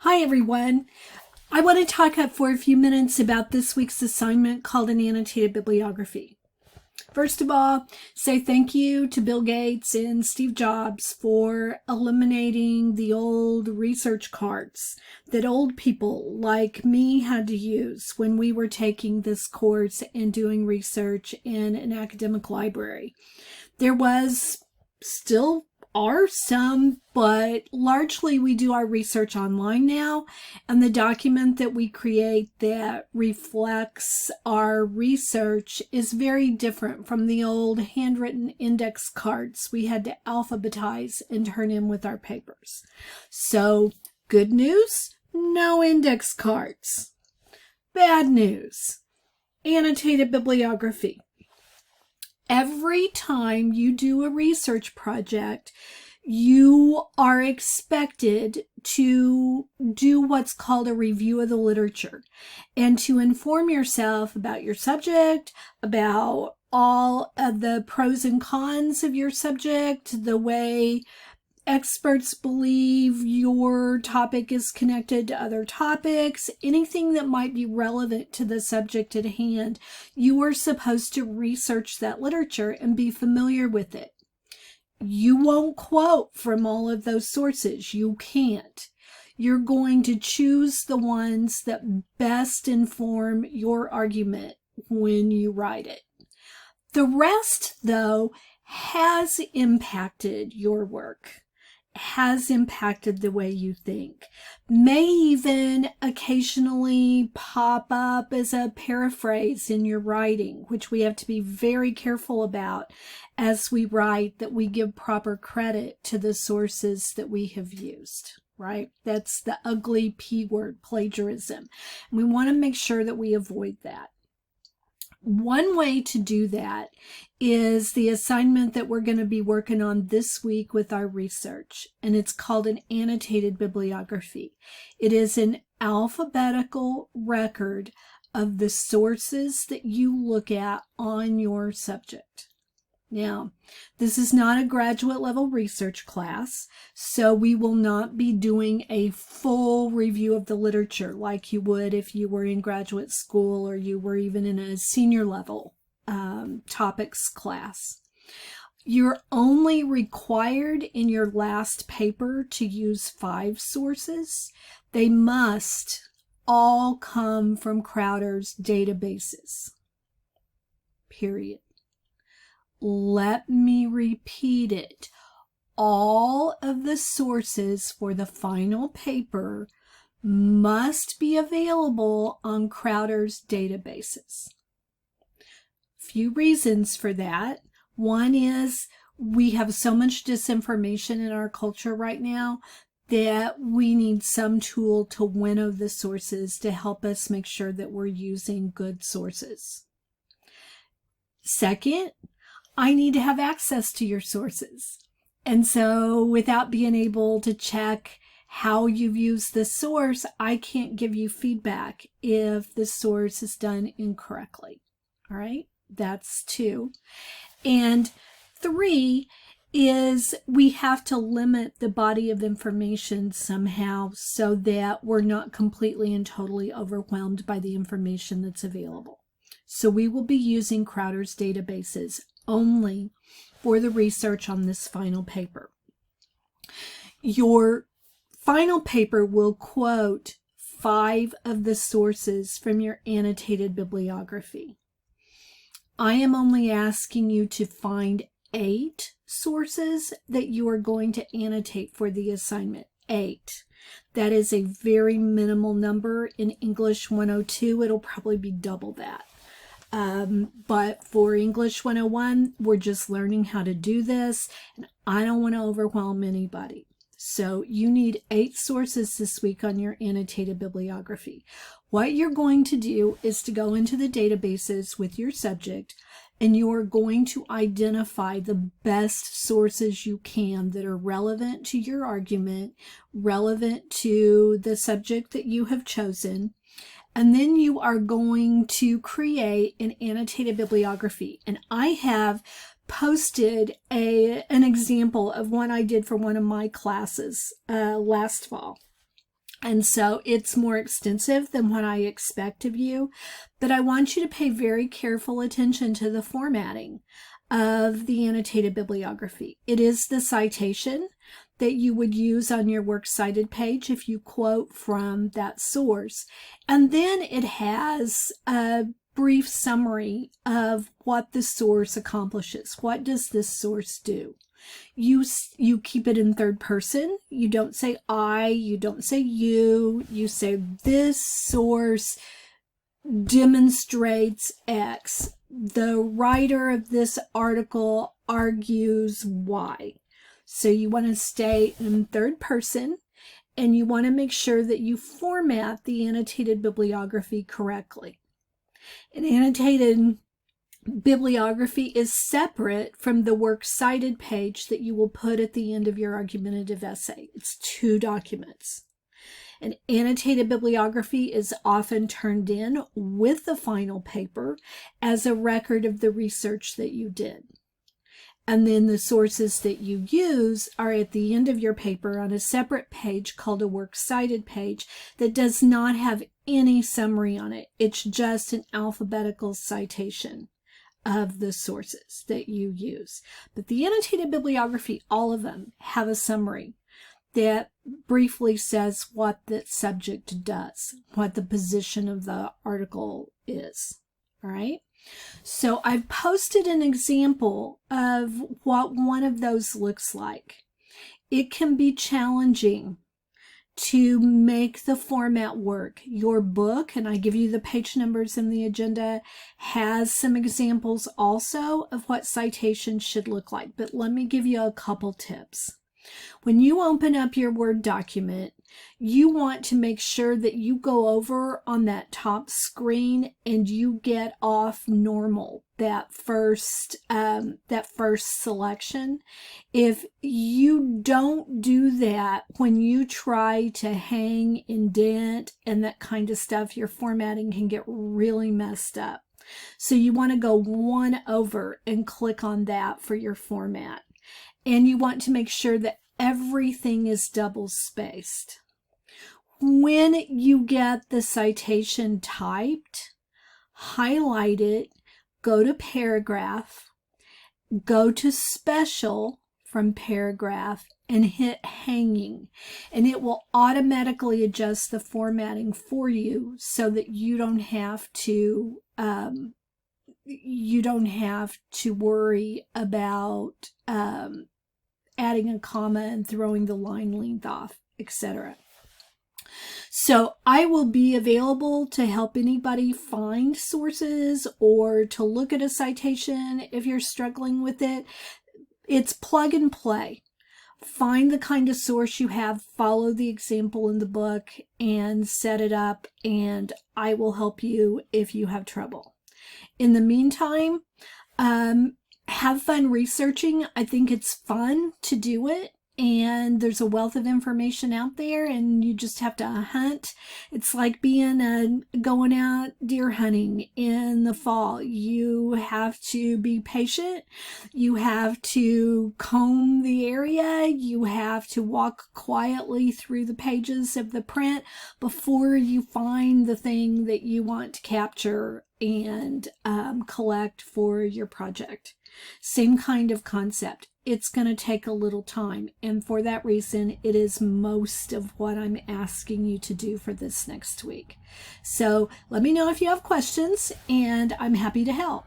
Hi everyone. I want to talk up for a few minutes about this week's assignment called an annotated bibliography. First of all, say thank you to Bill Gates and Steve Jobs for eliminating the old research cards that old people like me had to use when we were taking this course and doing research in an academic library. There still are some, but largely we do our research online now, and the document that we create that reflects our research is very different from the old handwritten index cards we had to alphabetize and turn in with our papers. So, good news, no index cards. Bad news, annotated bibliography. Every time you do a research project, you are expected to do what's called a review of the literature and to inform yourself about your subject, about all of the pros and cons of your subject, the way experts believe your topic is connected to other topics, anything that might be relevant to the subject at hand. You are supposed to research that literature and be familiar with it. You won't quote from all of those sources. You can't. You're going to choose the ones that best inform your argument when you write it. The rest, though, has impacted your work, has impacted the way you think, may even occasionally pop up as a paraphrase in your writing, which we have to be very careful about as we write, that we give proper credit to the sources that we have used, right? That's the ugly P word, plagiarism. And we want to make sure that we avoid that. One way to do that is the assignment that we're going to be working on this week with our research, and it's called an annotated bibliography. It is an alphabetical record of the sources that you look at on your subject. Now, this is not a graduate level research class, so we will not be doing a full review of the literature like you would if you were in graduate school or you were even in a senior level topics class. You're only required in your last paper to use 5 sources. They must all come from Crowder's databases, period. Let me repeat it. All of the sources for the final paper must be available on Crowder's databases. Few reasons for that. One is we have so much disinformation in our culture right now that we need some tool to winnow the sources to help us make sure that we're using good sources. Second, I need to have access to your sources. And so without being able to check how you've used the source, I can't give you feedback if the source is done incorrectly. All right, that's 2. And 3 is we have to limit the body of information somehow so that we're not completely and totally overwhelmed by the information that's available. So we will be using Crowder's databases only for the research on this final paper. Your final paper will quote 5 of the sources from your annotated bibliography. I am only asking you to find 8 sources that you are going to annotate for the assignment. 8. That is a very minimal number. In English 102, it'll probably be double that. But for English 101, we're just learning how to do this, and I don't want to overwhelm anybody. So you need 8 sources this week on your annotated bibliography. What you're going to do is to go into the databases with your subject, and you are going to identify the best sources you can that are relevant to your argument, relevant to the subject that you have chosen. And then you are going to create an annotated bibliography. And I have posted an example of one I did for one of my classes last fall. And so it's more extensive than what I expect of you, but I want you to pay very careful attention to the formatting of the annotated bibliography. It is the citation that you would use on your works cited page if you quote from that source. And then it has a brief summary of what the source accomplishes. What does this source do? You keep it in third person. You don't say I, you don't say you. You say this source demonstrates X. The writer of this article argues Y. So you want to stay in third person, and you want to make sure that you format the annotated bibliography correctly. An annotated bibliography is separate from the works cited page that you will put at the end of your argumentative essay. It's 2 documents. An annotated bibliography is often turned in with the final paper as a record of the research that you did. And then the sources that you use are at the end of your paper on a separate page called a works cited page that does not have any summary on it. It's just an alphabetical citation of the sources that you use. But the annotated bibliography, all of them have a summary that briefly says what the subject does, what the position of the article is. All right. So I've posted an example of what one of those looks like. It can be challenging to make the format work. Your book, and I give you the page numbers in the agenda, has some examples also of what citations should look like. But let me give you a couple tips. When you open up your Word document, you want to make sure that you go over on that top screen and you get off normal, that first selection. If you don't do that, when you try to hang, indent, and that kind of stuff, your formatting can get really messed up. So you want to go one over and click on that for your format. And you want to make sure that everything is double spaced. When you get the citation typed, highlight it, go to paragraph, go to special from paragraph, and hit hanging. And it will automatically adjust the formatting for you so that you don't have to worry about adding a comma and throwing the line length off, etc. So I will be available to help anybody find sources or to look at a citation if you're struggling with it. It's plug and play. Find the kind of source you have, follow the example in the book, and set it up, and I will help you if you have trouble. In the meantime, have fun researching. I think it's fun to do it, and there's a wealth of information out there, and you just have to hunt. It's like going out deer hunting in the fall. You have to be patient. You have to comb the area. You have to walk quietly through the pages of the print before you find the thing that you want to capture and collect for your project. Same kind of concept. It's going to take a little time, and for that reason, it is most of what I'm asking you to do for this next week. So let me know if you have questions, and I'm happy to help.